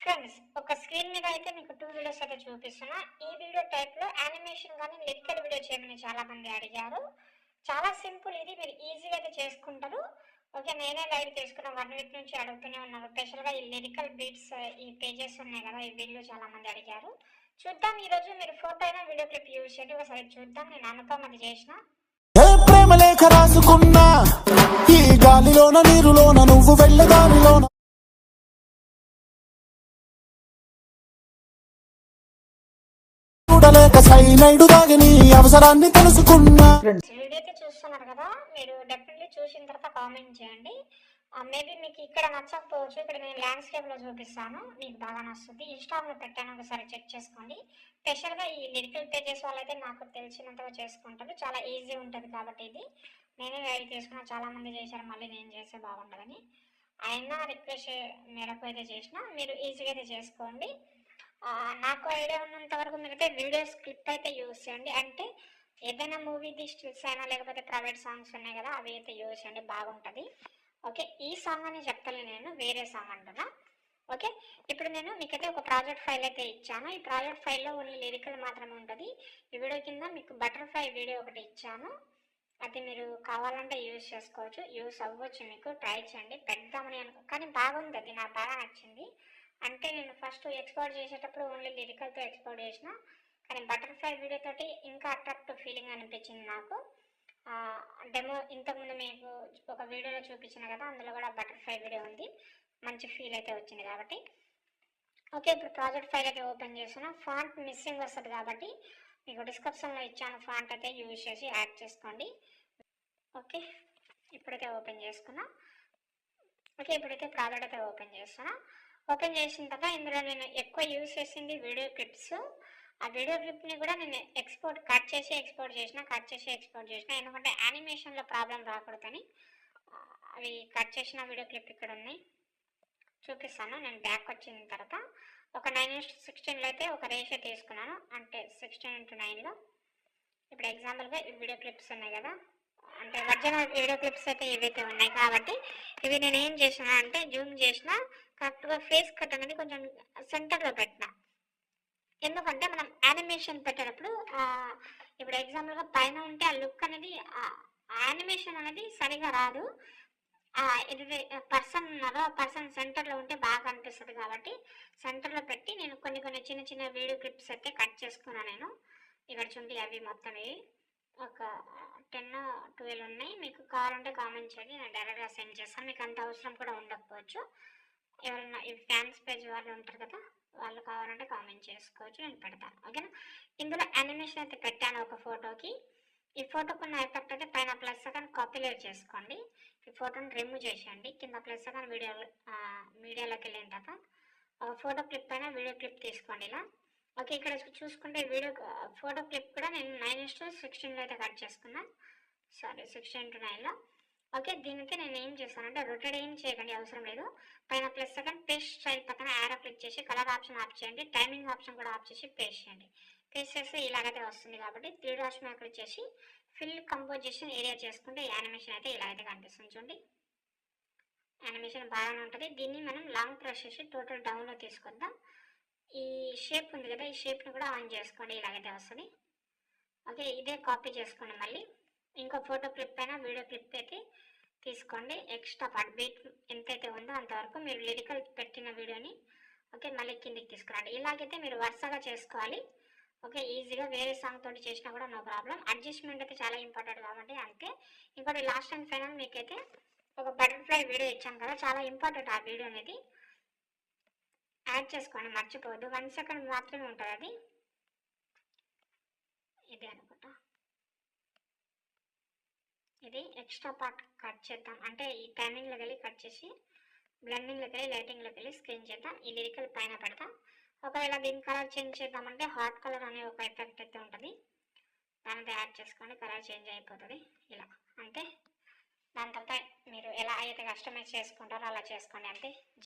Friends, ఒక screen మీద అయితే మీకు 2 వీడియోస్ అయితే చూపిస్తున్నా. ఈ వీడియో టైప్‌లో యానిమేషన్ గాని, లిరికల్ వీడియో చేయమని చాలా మంది అడిగారు. చాలా సింపుల్ ఇది. మీరు ఈజీగా అయితే చేసుకుంటారు. ఓకే. నేనే లైవ్ తీసుకున్న 1 వీక్ నుంచి అడుగుతూనే ఉన్నారు. స్పెషల్‌గా ఈ లిరికల్ బీట్స్ ఈ పేజెస్ ఉన్నాయి కదా! ఈ వీడియో చాలా మంది అడిగారు. చూద్దాం ఈరోజు మీరు ఫోటో అయినా వీడియో క్లిప్ యూజ్ చేయండి. ఒకసారి చూద్దాం. నేను అనుపమది చేసిన. ఏ ప్రేమ లేఖ రాసుకున్నా ఈ గాలిలోన నీరులోన నువ్వు వెళ్ళదానిలోన చూడలేక సైనైడు దాగి నీ అవసరాన్ని తెలుసుకున్నా. వీడియో అయితే చూస్తున్నారు కదా, మీరు డెఫినెట్లీ చూసిన తర్వాత కామెంట్ చేయండి. మేబీ మీకు ఇక్కడ నచ్చకపోవచ్చు. ఇక్కడ నేను ల్యాండ్స్కేప్ లో చూపిస్తాను, మీకు బాగా నచ్చుతుంది. ఇన్స్టాగ్రామ్ లో పెట్టాను, ఒకసారి చెక్ చేసుకోండి. స్పెషల్గా ఈ లిరికల్ పేజెస్ వాళ్ళైతే నాకు తెలిసినంతగా చేసుకుంటారు. చాలా ఈజీ ఉంటుంది కాబట్టి ఇది నేనే గైడ్ చేసుకున్నా. చాలా మంది చేశారు, మళ్ళీ నేను చేస్తే బాగుంటుందని అయినా రిక్వెస్ట్ మేరకు అయితే చేసిన. మీరు ఈజీగా అయితే చేసుకోండి. నాకు ఐడియా ఉన్నంత వరకు మీరైతే వీడియోస్ క్లిప్ అయితే యూజ్ చేయండి. అంటే ఏదైనా మూవీది స్టిల్స్ అయినా లేకపోతే ప్రైవేట్ సాంగ్స్ ఉన్నాయి కదా, అవి అయితే యూజ్ చేయండి, బాగుంటుంది. ఓకే. ఈ సాంగ్ అని చెప్తాను, నేను వేరే సాంగ్ అంటున్నా. ఓకే. ఇప్పుడు నేను మీకైతే ఒక ప్రాజెక్ట్ ఫైల్ అయితే ఇచ్చాను. ఈ ప్రాజెక్ట్ ఫైల్లో ఓన్లీ లిరికల్ మాత్రమే ఉంటుంది. ఈ వీడియో కింద మీకు బటర్ఫ్లై వీడియో ఒకటి ఇచ్చాను. అది మీరు కావాలంటే యూజ్ చేసుకోవచ్చు, యూజ్ అవ్వచ్చు. మీకు ట్రై చేయండి, పెడదామని కానీ బాగుంది, అది నాకు బాగా నచ్చింది. అంటే నేను ఫస్ట్ ఎక్స్పోర్ట్ చేసేటప్పుడు ఓన్లీ లిరికల్తో ఎక్స్పోర్ట్ చేసిన, కానీ బటర్ఫ్లై వీడియో తోటి ఇంకా అట్రాక్టివ్ ఫీలింగ్ అనిపించింది నాకు. డెమో ఇంతకుముందు మీకు ఒక వీడియోలో చూపించిన కదా, అందులో కూడా బటర్ఫ్లై వీడియో ఉంది, మంచి ఫీల్ అయితే వచ్చింది కాబట్టి. ఓకే. ఇప్పుడు ప్రాజెక్ట్ ఫైల్ అయితే ఓపెన్ చేస్తున్నా. ఫాంట్ మిస్సింగ్ వస్తుంది కాబట్టి మీకు డిస్క్రిప్షన్లో ఇచ్చాను, ఫాంట్ అయితే యూజ్ చేసి యాడ్ చేసుకోండి. ఓకే. ఇప్పుడైతే ఓపెన్ చేసుకున్నా. ఓకే. ఇప్పుడైతే ప్రాజెక్ట్ అయితే ఓపెన్ చేస్తున్నా. ఓపెన్ చేసిన తర్వాత ఇందులో నేను ఎక్కువ యూజ్ చేసింది వీడియో క్లిప్స్. ఆ వీడియో క్లిప్ని కూడా నేను కట్ చేసి ఎక్స్పోర్ట్ చేసిన ఎందుకంటే యానిమేషన్లో ప్రాబ్లం రాకూడదని. అవి కట్ చేసిన వీడియో క్లిప్ ఇక్కడ ఉన్నాయి, చూపిస్తాను. నేను బ్యాక్ వచ్చిన తర్వాత ఒక 9:16లో అయితే ఒక రేషియో తీసుకున్నాను, అంటే 16:9లో. ఇప్పుడు ఎగ్జాంపుల్గా ఈ వీడియో క్లిప్స్ ఉన్నాయి కదా, అంటే ఒరిజినల్ వీడియో క్లిప్స్ అయితే ఇవైతే ఉన్నాయి కాబట్టి ఇవి నేను ఏం చేసిన అంటే జూమ్ చేసిన, కరెక్ట్గా ఫేస్ కట్ అనేది కొంచెం సెంటర్లో పెట్టిన. ఎందుకంటే మనం యానిమేషన్ పెట్టేటప్పుడు ఇప్పుడు ఎగ్జాంపుల్గా పైన ఉంటే ఆ లుక్ అనేది యానిమేషన్ అనేది సరిగా రాదు. ఇది పర్సన్ ఉన్నారో ఆ పర్సన్ సెంటర్లో ఉంటే బాగా అనిపిస్తుంది కాబట్టి సెంటర్లో పెట్టి నేను కొన్ని చిన్న చిన్న వీడియో క్లిప్స్ అయితే కట్ చేసుకున్నాను. నేను ఇక్కడ చూడండి, అవి మొత్తం ఒక 10-12 ఉన్నాయి. మీకు కావాలంటే కామెంట్ చేయండి, నేను డైరెక్ట్గా సెండ్ చేస్తాను. మీకు అంత అవసరం కూడా ఉండకపోవచ్చు. ఎవరైనా ఈ ఫ్యాన్స్ పేజ్ వాళ్ళు ఉంటారు కదా, వాళ్ళు కావాలంటే కామెంట్ చేసుకోవచ్చు, నేను పెడతాను. ఓకేనా. ఇందులో యానిమేషన్ అయితే పెట్టాను ఒక ఫోటోకి. ఈ ఫోటోకు ఉన్న ఎఫెక్ట్ అయితే పైన ప్లస్ సెకండ్ కాపీలేట్ చేసుకోండి. ఈ ఫోటోని రిమూవ్ చేసేయండి. కింద ప్లస్ సెకండ్ మీడియాలోకి వెళ్ళిన తర్వాత ఒక ఫోటో క్లిప్ పైన వీడియో క్లిప్ తీసుకోండి ఇలా. ఓకే. ఇక్కడ చూసుకుంటే ఫోటో క్లిప్ కూడా నేను 9:16లో అయితే కట్ చేసుకున్నాను. సారీ, 16:9లో. ఓకే. దీనికి నేను ఏం చేస్తానంటే రొటేట్ ఏం చేయకండి, అవసరం లేదు. పైన ప్లస్ సెకండ్ పేస్ట్ స్టైల్ పక్కన యారో క్లిక్ చేసి కలర్ ఆప్షన్ ఆఫ్ చేయండి, టైమింగ్ ఆప్షన్ కూడా ఆఫ్ చేసి పేస్ట్ చేయండి. పేస్ట్ చేస్తే ఇలాగైతే వస్తుంది కాబట్టి 3 డాట్స్ మీద క్లిక్ చేసి ఫిల్ కంపోజిషన్ ఏరియా చేసుకుంటే యానిమేషన్ అయితే ఇలా అయితే కనిపిస్తుంది. చూడండి, యానిమేషన్ బాగానే ఉంటుంది. దీన్ని మనం లాంగ్ ప్రెస్ చేసి టోటల్ డౌన్లో తీసుకొద్దాం. ఈ షేప్ ఉంది కదా, ఈ షేప్ని కూడా ఆన్ చేసుకోండి, ఇలాగైతే వస్తుంది. ఓకే. ఇదే కాపీ చేసుకోండి. మళ్ళీ ఇంకో ఫోటో క్లిప్ పైన వీడియో క్లిప్ అయితే తీసుకోండి. ఎక్స్ట్రా పార్ట్ బీట్ ఎంతైతే ఉందో అంతవరకు మీరు లిరికల్ పెట్టిన వీడియోని ఓకే మళ్ళీ కిందికి తీసుకురండి. ఇలాగైతే మీరు వరుసగా చేసుకోవాలి. ఓకే. ఈజీగా వేరే సాంగ్ తోటి చేసినా కూడా నో ప్రాబ్లం. అడ్జస్ట్మెంట్ అయితే చాలా ఇంపార్టెంట్ కాబట్టి అంతే. ఇంకోటి లాస్ట్ అండ్ ఫైనల్ మీకైతే ఒక బటర్ఫ్లై వీడియో ఇచ్చాను కదా, చాలా ఇంపార్టెంట్ ఆ వీడియో అనేది. యాడ్ చేసుకోండి, మర్చిపోవద్దు. 1 సెకండ్ మాత్రమే ఉంటుంది అది. ఇదే అనుకుంటా, ఇది ఎక్స్ట్రా పార్ట్ కట్ చేద్దాం. అంటే ఈ టైమింగ్లోకి వెళ్ళి కట్ చేసి బ్లెండింగ్లోకి వెళ్ళి లైటింగ్లోకి వెళ్ళి స్క్రీన్ చేద్దాం. ఈ లిరికల్ పైన పెడతాం. ఒకవేళ దీని కలర్ చేంజ్ చేద్దామంటే హాట్ కలర్ అనే ఒక ఎఫెక్ట్ అయితే ఉంటుంది, దానితో యాడ్ చేసుకోండి, కలర్ చేంజ్ అయిపోతుంది ఇలా. అంటే దాని తర్వాత మీరు ఎలా అయితే కస్టమైజ్ చేసుకుంటారో అలా చేసుకోండి అంతే.